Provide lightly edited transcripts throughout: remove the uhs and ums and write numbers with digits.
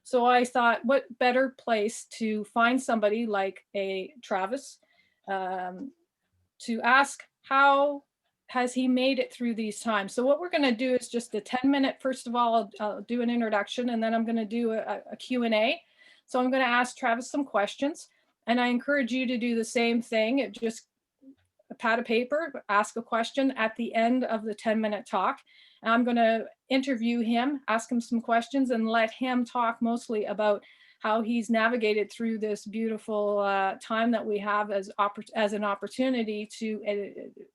So I thought, what better place to find somebody like a Travis, um, to ask how has he made it through these times. So what we're going to do is just a 10-minute, first of all, I'll do an introduction, and then I'm going to do a Q&A. So I'm going to ask Travis some questions, and I encourage you to do the same thing. Just a pad of paper, ask a question at the end of the 10-minute talk. And I'm going to interview him, ask him some questions, and let him talk mostly about how he's navigated through this beautiful time that we have as an opportunity to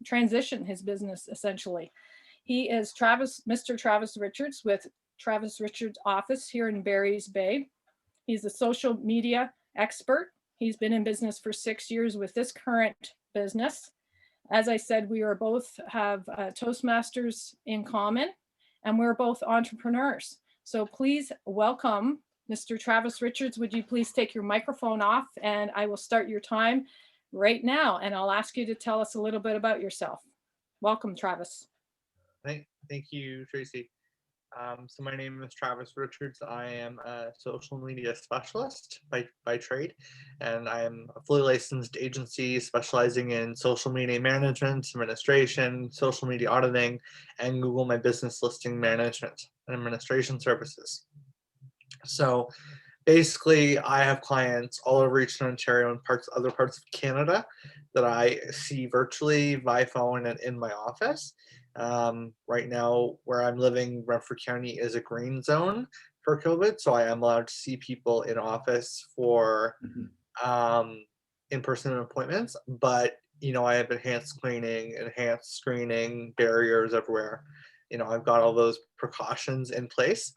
transition his business, essentially. He is Mr. Travis Richards with Travis Richards office here in Barry's Bay. He's a social media expert. He's been in business for 6 years with this current business. As I said, we are both have Toastmasters in common, and we're both entrepreneurs. So please welcome Mr. Travis Richards. Would you please take your microphone off, and I will start your time right now, and I'll ask you to tell us a little bit about yourself. Welcome, Travis. Thank you, Tracy. So my name is Travis Richards. I am a social media specialist by trade, and I am a fully licensed agency specializing in social media management, administration, social media auditing, and Google My Business listing management and administration services. So basically, I have clients all over Eastern Ontario and other parts of Canada that I see virtually by phone and in my office. Right now, where I'm living, Renfrew County is a green zone for COVID, so I am allowed to see people in office for in-person appointments. But I have enhanced screening, barriers everywhere. I've got all those precautions in place.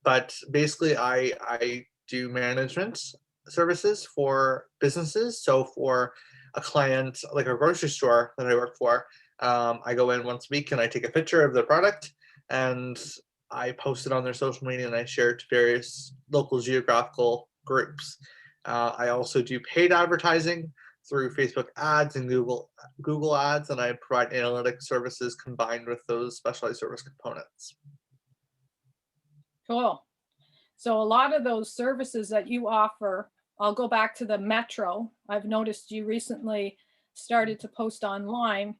But basically, I do management services for businesses. So for a client like a grocery store that I work for, I go in once a week and I take a picture of the product and I post it on their social media and I share it to various local geographical groups. I also do paid advertising through Facebook ads and Google ads, and I provide analytics services combined with those specialized service components. Cool. So a lot of those services that you offer, I'll go back to the Metro. I've noticed you recently started to post online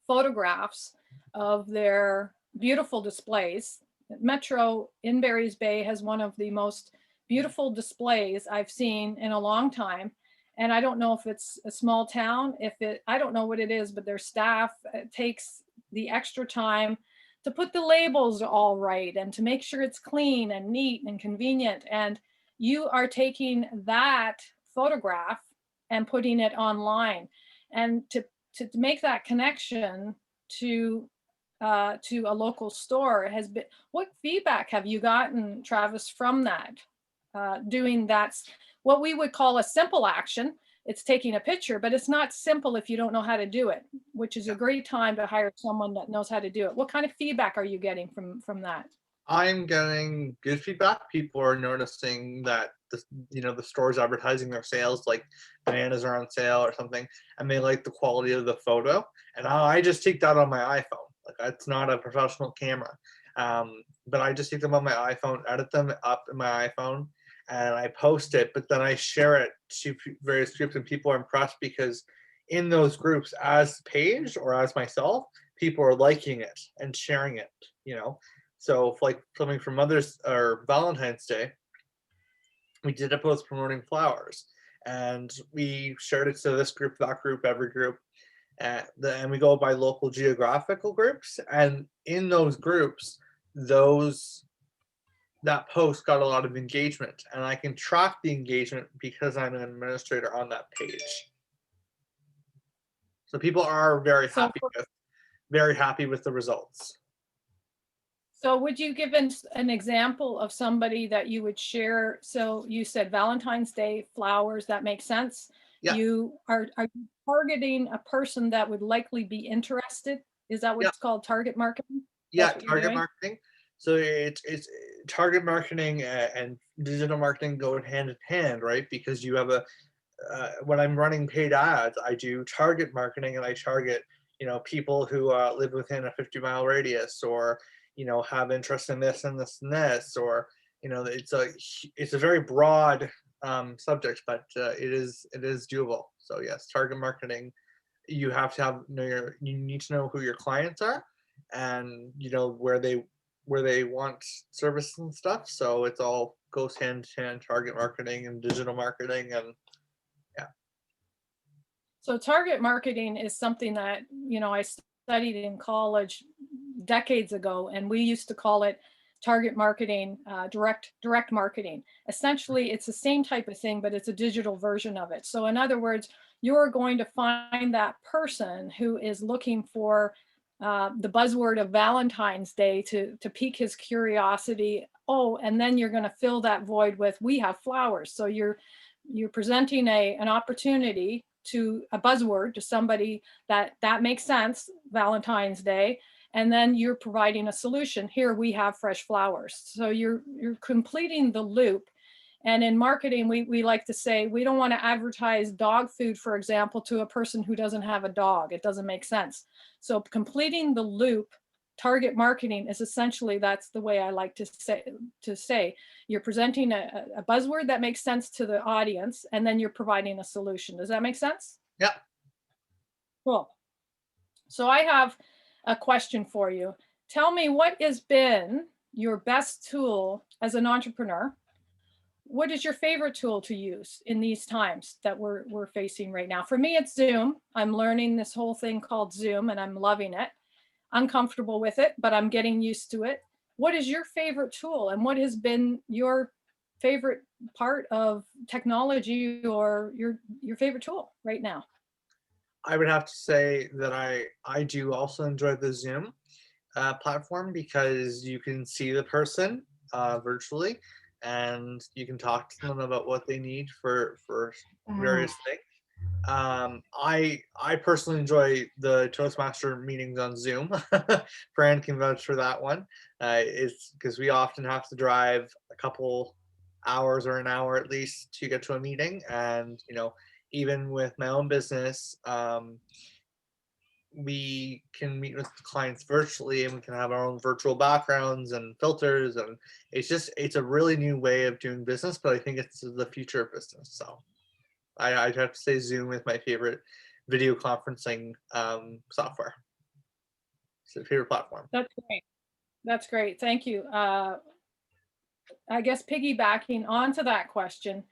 photographs of their beautiful displays. Metro in Barry's Bay has one of the most beautiful displays I've seen in a long time. And I don't know if it's a small town, I don't know what it is, but their staff takes the extra time to put the labels all right and to make sure it's clean and neat and convenient. And you are taking that photograph and putting it online. And to make that connection to a local store has been, what feedback have you gotten, Travis, from that? Doing that's what we would call a simple action. It's taking a picture, but it's not simple if you don't know how to do it, which is a great time to hire someone that knows how to do it. What kind of feedback are you getting from that? I'm getting good feedback. People are noticing that the store's advertising their sales, like bananas are on sale or something, and they like the quality of the photo. And I just take that on my iPhone. Like, it's not a professional camera, but I just take them on my iPhone, edit them up in my iPhone, and I post it. But then I share it to various groups, and people are impressed because in those groups, as Paige or as myself, people are liking it and sharing it. So, if, like, coming from Mother's or Valentine's Day, we did a post promoting flowers, and we shared it to this group, that group, every group, and we go by local geographical groups. And in those groups, that post got a lot of engagement, and I can track the engagement because I'm an administrator on that page. So people are very happy with the results. So would you give an example of somebody that you would share? So you said Valentine's Day flowers, that makes sense. Yeah. You are you targeting a person that would likely be interested? Is that what Yeah. it's called, target marketing? Yeah, target marketing. So it's target marketing and digital marketing go hand in hand, right? Because you have when I'm running paid ads, I do target marketing, and I target people who live within a 50-mile radius, or have interest in this and this and this, or it's a very broad subject, but it is doable. So yes, target marketing, you have to you need to know who your clients are, and where they want service and stuff. So it's all goes hand in hand, target marketing and digital marketing, and yeah. So target marketing is something that, I studied in college decades ago, and we used to call it target marketing, direct marketing. Essentially, it's the same type of thing, but it's a digital version of it. So in other words, you're going to find that person who is looking for the buzzword of Valentine's Day to pique his curiosity. Oh, and then you're going to fill that void with, we have flowers. So you're presenting an opportunity to a buzzword to somebody that makes sense, Valentine's Day, and then you're providing a solution. Here we have fresh flowers. So you're completing the loop. And in marketing, we like to say we don't want to advertise dog food, for example, to a person who doesn't have a dog. It doesn't make sense. So completing the loop, target marketing is essentially, that's the way I like to say you're presenting a buzzword that makes sense to the audience, and then you're providing a solution. Does that make sense? Yeah. Cool. So I have a question for you. Tell me, what has been your best tool as an entrepreneur? What is your favorite tool to use in these times that we're facing right now? For me, it's Zoom. I'm learning this whole thing called Zoom, and I'm loving it. Uncomfortable with it, but I'm getting used to it. What is your favorite tool, and what has been your favorite part of technology, or your favorite tool right now? I would have to say that I do also enjoy the Zoom platform, because you can see the person virtually, and you can talk to them about what they need for various things. I personally enjoy the Toastmaster meetings on Zoom. Fran can vouch for that one. It's because we often have to drive a couple hours or an hour at least to get to a meeting, and even with my own business, we can meet with clients virtually, and we can have our own virtual backgrounds and filters, and it's a really new way of doing business, but I think it's the future of business. So I'd have to say Zoom is my favorite video conferencing software. It's a favorite platform. That's great. That's great. Thank you. I guess piggybacking onto that question,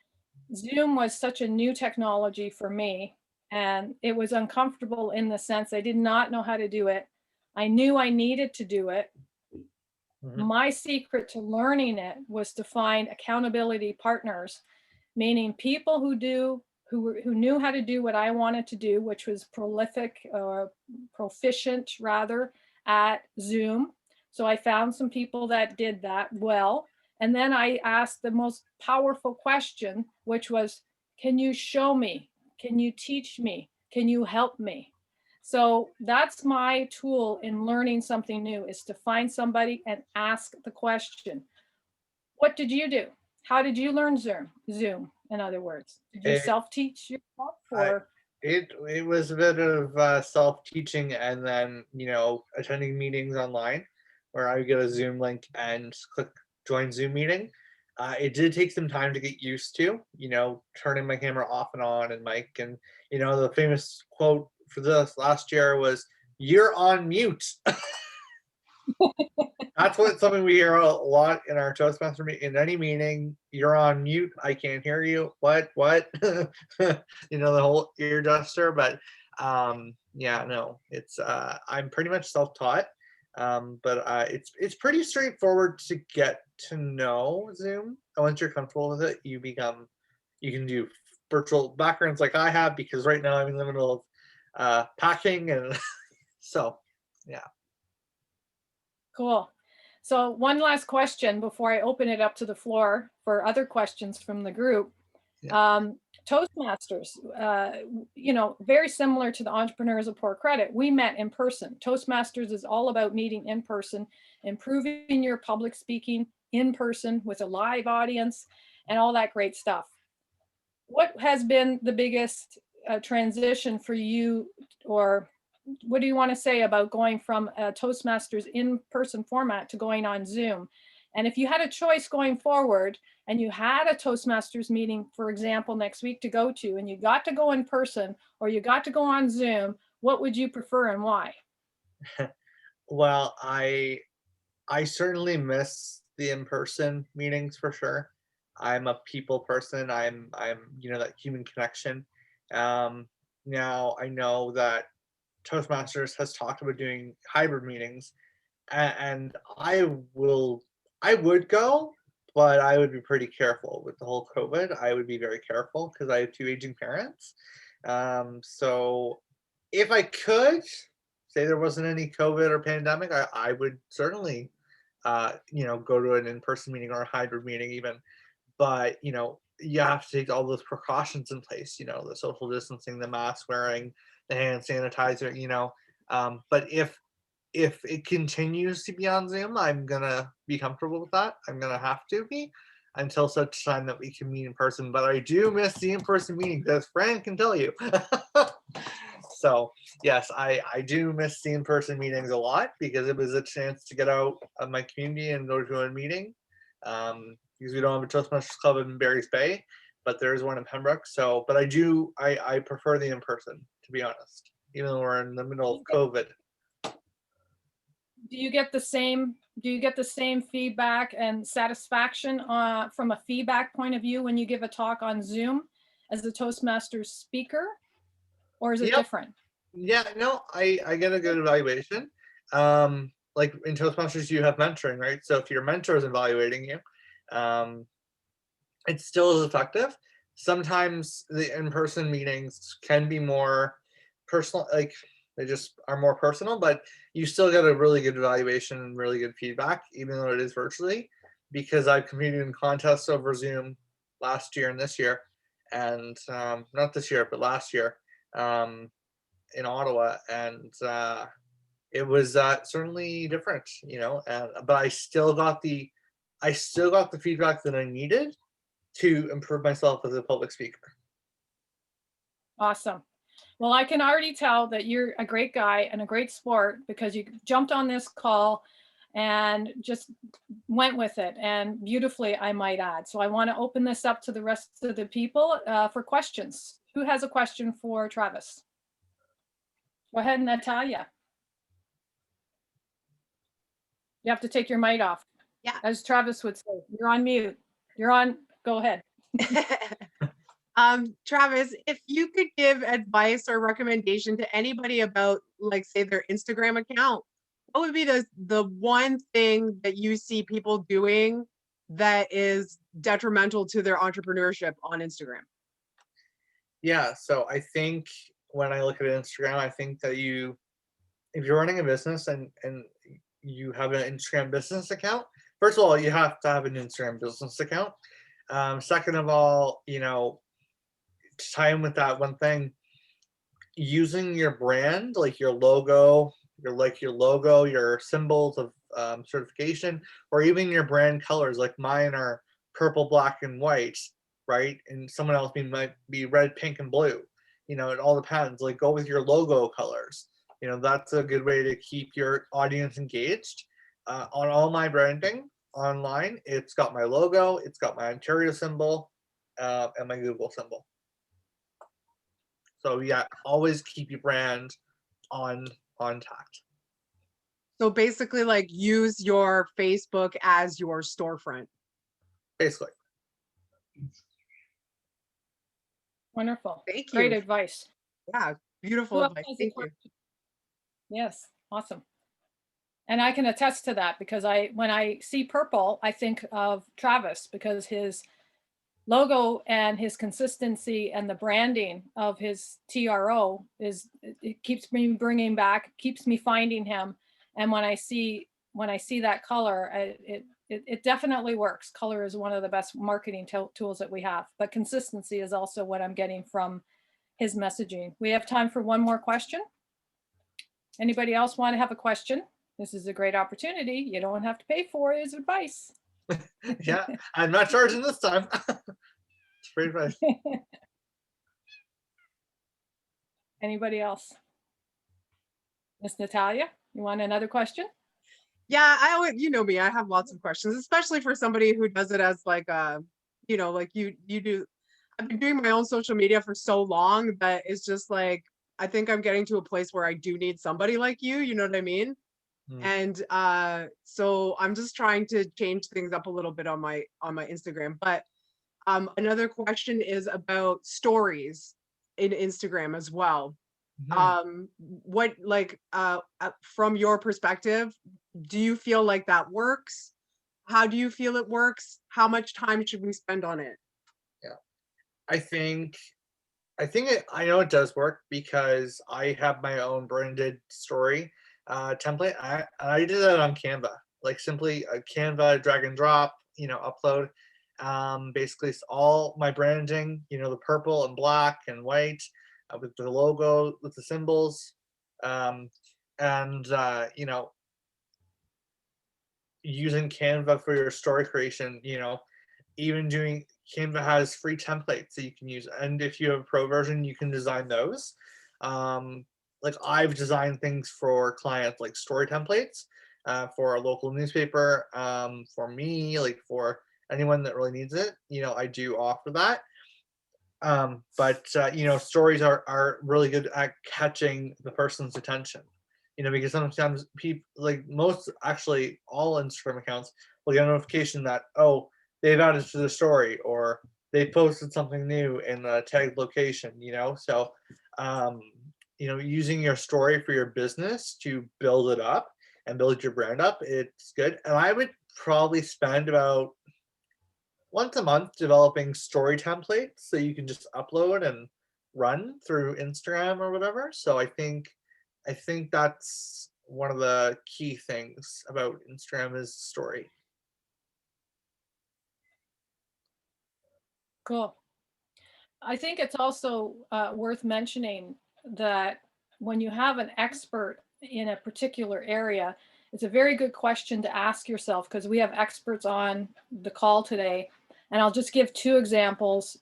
Zoom was such a new technology for me, and it was uncomfortable in the sense I did not know how to do it. I knew I needed to do it. Mhm. My secret to learning it was to find accountability partners, meaning people who knew how to do what I wanted to do, which was prolific or proficient rather at Zoom. So I found some people that did that well. And then I asked the most powerful question, which was, can you show me? Can you teach me? Can you help me? So that's my tool in learning something new, is to find somebody and ask the question. What did you do? How did you learn Zoom, in other words? Did you It, self-teach yourself, I, or? it was a bit of self-teaching, and then attending meetings online, where I would get a Zoom link and click join Zoom meeting. It did take some time to get used to, turning my camera off and on, and mic, and the famous quote for this last year was, "You're on mute." That's something we hear a lot in our Toastmaster meeting. In any meeting, you're on mute. I can't hear you. What? The whole ear duster. But yeah, no, it's I'm pretty much self-taught. But it's pretty straightforward to get to know Zoom. And once you're comfortable with it, you can do virtual backgrounds like I have, because right now I'm in the middle of packing, and so yeah. Cool. So one last question before I open it up to the floor for other questions from the group. Yeah. Toastmasters, very similar to the Entrepreneurs of Poor Credit. We met in person. Toastmasters is all about meeting in person, improving your public speaking in person with a live audience, and all that great stuff. What has been the biggest transition for you, or what do you want to say about going from a Toastmasters in-person format to going on Zoom? And if you had a choice going forward and you had a Toastmasters meeting, for example, next week to go to, and you got to go in person or you got to go on Zoom, what would you prefer and why? Well, I certainly miss the in-person meetings for sure. I'm a people person. I'm that human connection. Um, Now I know that Toastmasters has talked about doing hybrid meetings, and I would go, but I would be pretty careful with the whole COVID. I would be very careful because I have two aging parents. So if I could say there wasn't any COVID or pandemic, I would certainly go to an in-person meeting or a hybrid meeting even. But you have to take all those precautions in place. The social distancing, the mask wearing, the hand sanitizer. But if it continues to be on Zoom, I'm gonna be comfortable with that. I'm gonna have to be until such time that we can meet in person. But I do miss the in-person meetings, as Fran can tell you. So yes, I do miss the in-person meetings a lot because it was a chance to get out of my community and go to a meeting. Because we don't have a Toastmasters Club in Barry's Bay, but there is one in Pembroke. So, but I prefer the in-person, to be honest, even though we're in the middle of COVID. Do you get the same feedback and satisfaction from a feedback point of view when you give a talk on Zoom as the Toastmasters speaker, or is it Yep. different? Yeah, no, I get a good evaluation. Like in Toastmasters, you have mentoring, right? So if your mentor is evaluating you, um, it still is effective. Sometimes the in-person meetings can be more personal, like they just are more personal, but you still get a really good evaluation and really good feedback, even though it is virtually, because I've competed in contests over Zoom last year and this year, and not this year, but last year. Um, in Ottawa, and it was certainly different, but I still got the feedback that I needed to improve myself as a public speaker. Awesome. Well, I can already tell that you're a great guy and a great sport because you jumped on this call and just went with it, and beautifully, I might add. So I want to open this up to the rest of the people for questions. Who has a question for Travis? Go ahead, Natalia. You have to take your mic off. Yeah. As Travis would say, you're on mute. You're on. Go ahead. Travis, if you could give advice or recommendation to anybody about, like, say, their Instagram account, what would be the one thing that you see people doing that is detrimental to their entrepreneurship on Instagram? Yeah, so I think when I look at Instagram, I think that if you're running a business and you have an Instagram business account, first of all, you have to have an Instagram business account. Second of all, to tie in with that one thing, using your brand, like your logo, your symbols of certification, or even your brand colors, like mine are purple, black, and white, right? And someone else might be red, pink, and blue. It all depends. Like, go with your logo colors. That's a good way to keep your audience engaged. On all my branding online, it's got my logo, it's got my Ontario symbol, and my Google symbol. So yeah, always keep your brand on tact. So basically, like, use your Facebook as your storefront. Basically. Wonderful. Thank Great you. advice. Yeah, beautiful Who else advice. has a Thank you. question? Yes, awesome. And I can attest to that because when I see purple, I think of Travis because his logo and his consistency and the branding of his TRO it keeps me bringing back, keeps me finding him. And when I see that color, it definitely works. Color is one of the best marketing tools that we have, but consistency is also what I'm getting from his messaging. We have time for one more question. Anybody else want to have a question? This is a great opportunity. You don't have to pay for it as advice. Yeah, I'm not charging this time. It's free advice. Anybody else? Miss Natalia, you want another question? Yeah, I always, you know me, I have lots of questions, especially for somebody who does it as like like you do. I've been doing my own social media for so long that it's just like I think I'm getting to a place where I do need somebody like you know what I mean? Mm. And so I'm just trying to change things up a little bit on my Instagram. But another question is about stories in Instagram as well. Mhm. What like from your perspective, do you feel like that works? How do you feel it works? How much time should we spend on it? Yeah. I think I know it does work because I have my own branded story template. I did that on Canva, like simply a Canva drag and drop, upload. Basically, it's all my branding, the purple and black and white with the logo, with the symbols, um, and using Canva for your story creation. Even doing Canva has free templates that you can use, and if you have a pro version, you can design those. Um, like I've designed things for clients, like story templates for a local newspaper. For me, like for anyone that really needs it, I do offer that. But stories are really good at catching the person's attention. Because sometimes people, like most, actually all Instagram accounts, will get a notification that, oh, they've added to the story, or they posted something new in a tagged location. So um, using your story for your business to build it up and build your brand up, it's good. And I would probably spend about once a month developing story templates so you can just upload and run through Instagram or whatever. So I think that's one of the key things about Instagram is story. Cool. I think it's also worth mentioning that when you have an expert in a particular area, it's a very good question to ask yourself, because we have experts on the call today. And I'll just give two examples.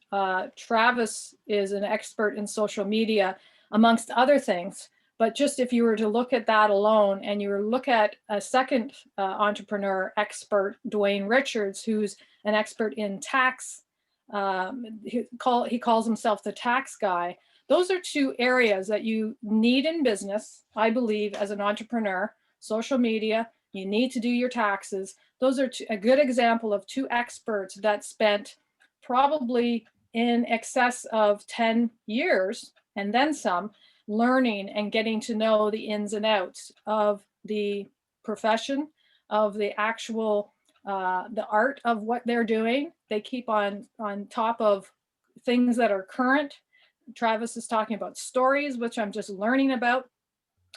Travis is an expert in social media, amongst other things. But just if you were to look at that alone, and you were to look at a second entrepreneur expert, Dwayne Richards, who's an expert in tax, he calls himself the tax guy. Those are two areas that you need in business, I believe, as an entrepreneur. Social media, you need to do your taxes. Those are a good example of two experts that spent probably in excess of 10 years and then some learning and getting to know the ins and outs of the profession, of the actual the art of what they're doing. They keep on top of things that are current. Travis is talking about stories, which I'm just learning about.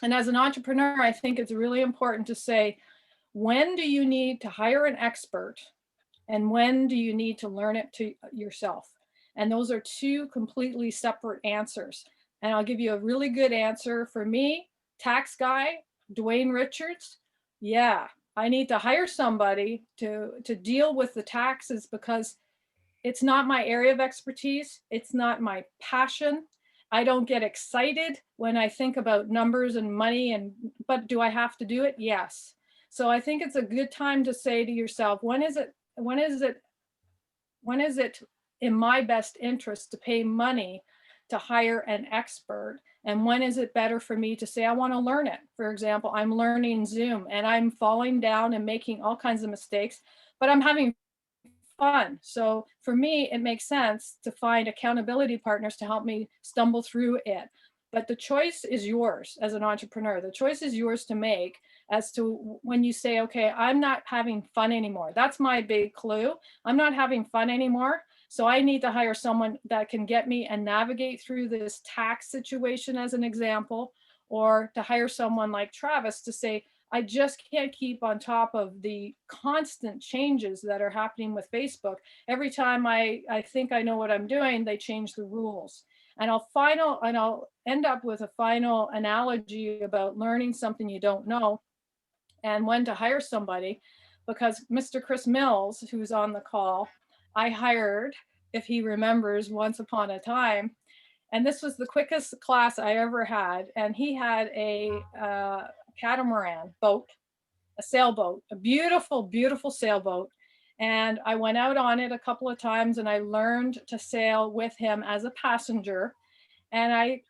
And as an entrepreneur, I think it's really important to say, when do you need to hire an expert, and when do you need to learn it to yourself? And those are two completely separate answers. And I'll give you a really good answer. For me, tax guy, Dwayne Richards, yeah, I need to hire somebody to deal with the taxes, because it's not my area of expertise. It's not my passion. I don't get excited when I think about numbers and money, but do I have to do it? Yes. So I think it's a good time to say to yourself, when is it in my best interest to pay money to hire an expert? And when is it better for me to say, I want to learn it? For example, I'm learning Zoom and I'm falling down and making all kinds of mistakes, but I'm having fun. So for me, it makes sense to find accountability partners to help me stumble through it. But the choice is yours as an entrepreneur. The choice is yours to make as to when you say, okay, I'm not having fun anymore. That's my big clue. I'm not having fun anymore. So I need to hire someone that can get me and navigate through this tax situation, as an example, or to hire someone like Travis to say, I just can't keep on top of the constant changes that are happening with Facebook. Every time I think I know what I'm doing, they change the rules. And I'll end up with a final analogy about learning something you don't know and when to hire somebody, because Mr. Chris Mills, who's on the call, I hired, if he remembers, once upon a time. And this was the quickest class I ever had. And he had a catamaran boat, a sailboat, a beautiful, beautiful sailboat. And I went out on it a couple of times and I learned to sail with him as a passenger. And I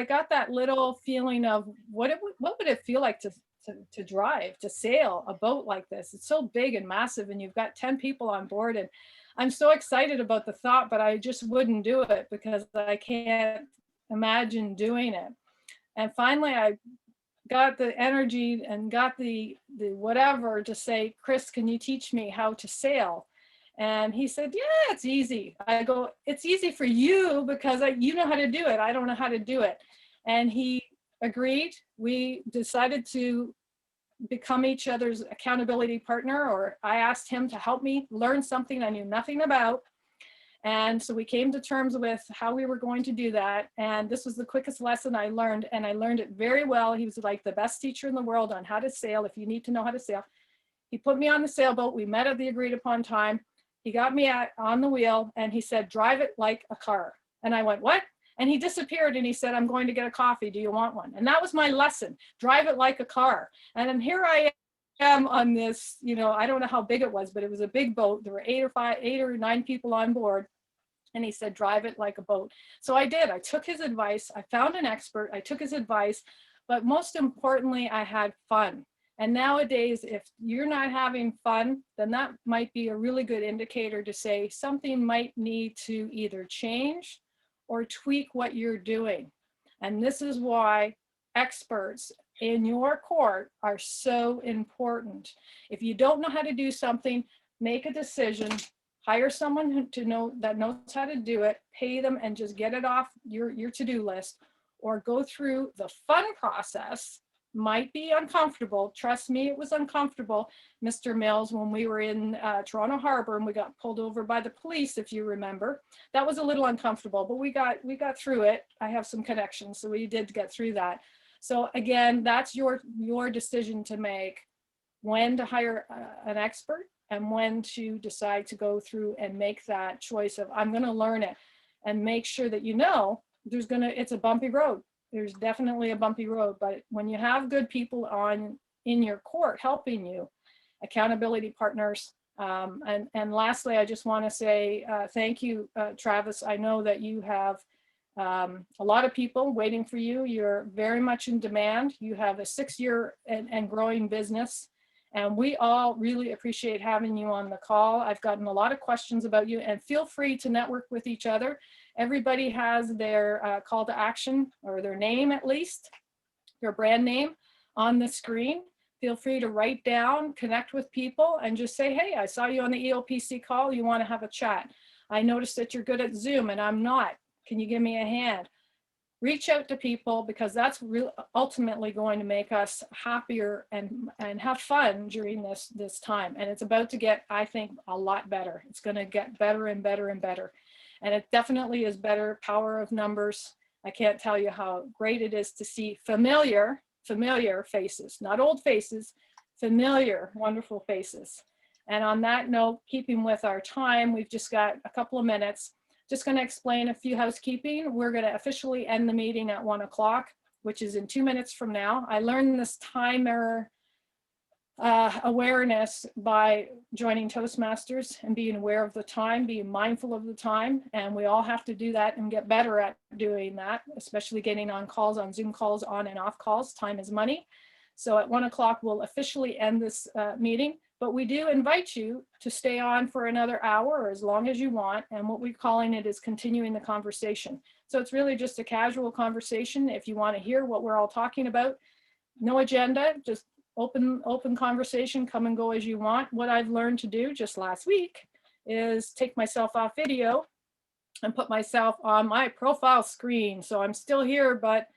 got that little feeling of what would it feel like to drive, to sail a boat like this? It's so big and massive, and you've got 10 people on board. And I'm so excited about the thought, but I just wouldn't do it because I can't imagine doing it. And finally, I got the energy and got the whatever to say, Chris, can you teach me how to sail? And he said, yeah, it's easy. I go, it's easy for you because you know how to do it. I don't know how to do it. And he agreed. We decided to become each other's accountability partner, or I asked him to help me learn something I knew nothing about. And so we came to terms with how we were going to do that. And this was the quickest lesson I learned, and I learned it very well. He was like the best teacher in the world on how to sail. If you need to know how to sail, he put me on the sailboat. We met at the agreed upon time. He got me on the wheel and he said, drive it like a car. And I went, what? And he disappeared and he said, I'm going to get a coffee. Do you want one? And that was my lesson. Drive it like a car. And then here I am on this, I don't know how big it was, but it was a big boat. There were 8 or 9 people on board. And he said, drive it like a boat. So I did. I took his advice. I found an expert. I took his advice. But most importantly, I had fun. And nowadays, if you're not having fun, then that might be a really good indicator to say something might need to either change or tweak what you're doing. And this is why experts in your court are so important. If you don't know how to do something, make a decision, hire someone that knows how to do it, pay them, and just get it off your to-do list, or go through the fun process. Might be uncomfortable. Trust me, it was uncomfortable, Mr. Mills, when we were in Toronto Harbor and we got pulled over by the police, if you remember. That was a little uncomfortable, but we got through it. I have some connections, so we did get through that. So again, that's your decision to make, when to hire an expert and when to decide to go through and make that choice of, I'm going to learn it, and make sure that it's a bumpy road. There's definitely a bumpy road, but when you have good people in your court helping you, accountability partners. And lastly, I just want to say thank you, Travis. I know that you have a lot of people waiting for you. You're very much in demand. You have a 6-year and growing business. And we all really appreciate having you on the call. I've gotten a lot of questions about you, and feel free to network with each other. Everybody has their call to action, or their name at least, their brand name on the screen. Feel free to write down, connect with people, and just say, hey, I saw you on the EOPC call. You want to have a chat. I noticed that you're good at Zoom and I'm not. Can you give me a hand? Reach out to people, because that's ultimately going to make us happier and have fun during this time. And it's about to get, I think, a lot better. It's going to get better and better and better. And it definitely is better. Power of numbers. I can't tell you how great it is to see familiar faces, not old faces, familiar, wonderful faces. And on that note, keeping with our time, we've just got a couple of minutes. Just going to explain a few housekeeping. We're going to officially end the meeting at 1 o'clock, which is in 2 minutes from now. I learned this timer awareness by joining Toastmasters and being aware of the time, being mindful of the time. And we all have to do that and get better at doing that, especially getting on calls, on Zoom calls, on and off calls. Time is money. So at 1 o'clock, we'll officially end this meeting. But we do invite you to stay on for another hour or as long as you want. And what we're calling it is continuing the conversation. So it's really just a casual conversation. If you want to hear what we're all talking about, no agenda, just open conversation, come and go as you want. What I've learned to do just last week is take myself off video and put myself on my profile screen. So I'm still here, but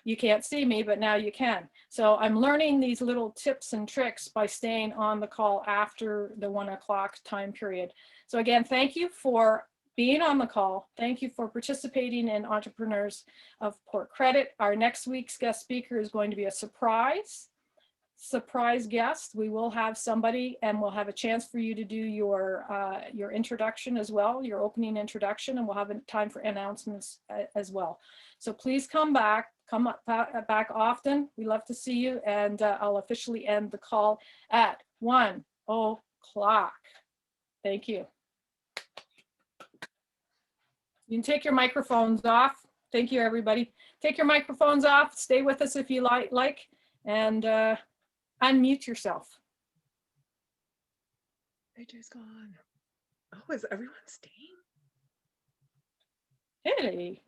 you can't see me, but now you can. So I'm learning these little tips and tricks by staying on the call after the 1 o'clock time period. So again, thank you for being on the call. Thank you for participating in Entrepreneurs of Port Credit. Our next week's guest speaker is going to be a surprise. surprise guest. We will have somebody, and we'll have a chance for you to do your introduction as well, your opening introduction, and we'll have a time for announcements as well. So please come back back often. We love to see you, and I'll officially end the call at 1:00. Thank you. You can take your microphones off. Thank you, everybody. Take your microphones off. Stay with us if you like, and unmute yourself. AJ's gone. Oh, is everyone staying? Hey,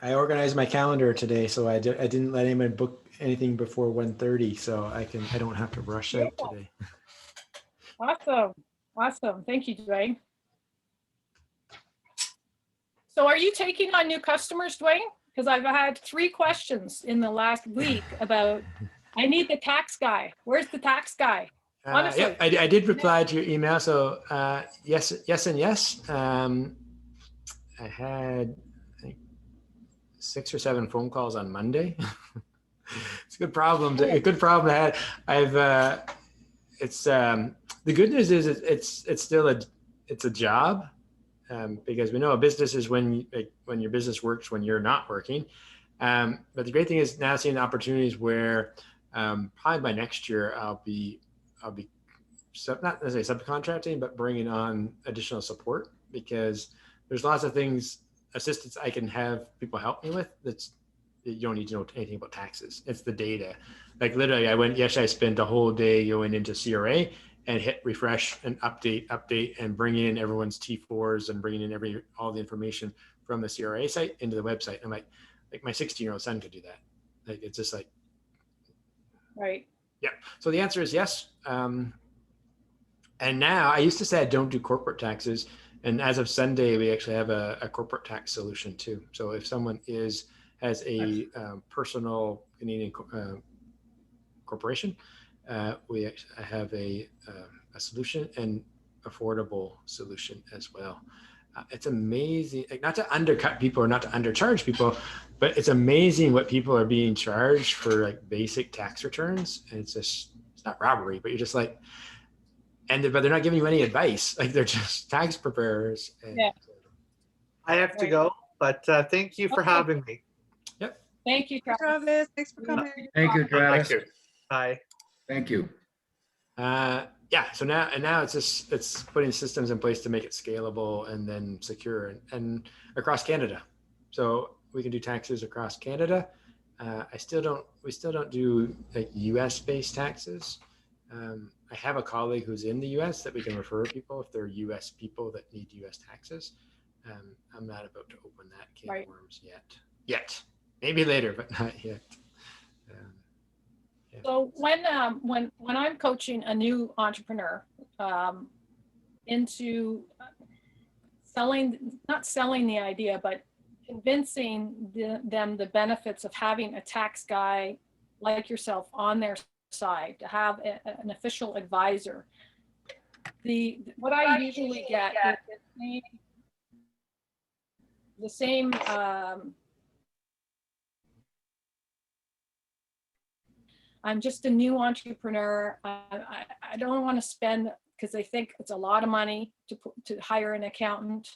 I organized my calendar today, so I didn't let anyone book anything before 1:30, so I don't have to rush out today. awesome. Thank you, Dwayne. So are you taking on new customers, Dwayne? Because I've had 3 questions in the last week about, I need the tax guy. Where's the tax guy? Honestly. Yeah, I did reply to your email, so yes and yes. I had, I think, 6 or 7 phone calls on Monday. It's a good problem. A good problem to have. It's the good news is it's still a job, because we know a business is when your business works when you're not working. But the great thing is now seeing opportunities where probably by next year I'll be not necessarily subcontracting, but bringing on additional support, because there's lots of things, assistance I can have people help me with. You don't need to know anything about taxes. It's the data. Like literally, I spent a whole day going into CRA and hit refresh and update and bring in everyone's T4s and bringing in all the information from the CRA site into the website. I'm like my 16-year-old son could do that. Like, it's just like, Right. yeah. So the answer is yes. And now, I used to say I don't do corporate taxes. And as of Sunday, we actually have a corporate tax solution too. So if someone has a personal Canadian corporation, we actually have a solution, and affordable solution as well. It's amazing, like, not to undercut people or not to undercharge people, but it's amazing what people are being charged for, like, basic tax returns. And it's not robbery, but you're just like, but they're not giving you any advice. Like, they're just tax preparers. Yeah. I have to go, but thank you for having me. Yep. Thank you, Travis. Travis, thanks for coming. Thank you, Travis. Thank you. Bye. Thank you. Yeah. So now it's putting systems in place to make it scalable and then secure and across Canada. So we can do taxes across Canada. We still don't do, like, US based taxes. I have a colleague who's in the US that we can refer people if they're US people that need US taxes. I'm not about to open that can of worms yet. Maybe later, but not yet. Yeah. So when I'm coaching a new entrepreneur into not selling the idea, but convincing them the benefits of having a tax guy like yourself on their side, to have an official advisor, what I usually get is the same I'm just a new entrepreneur. I don't want to spend, because they think it's a lot of money to hire an accountant.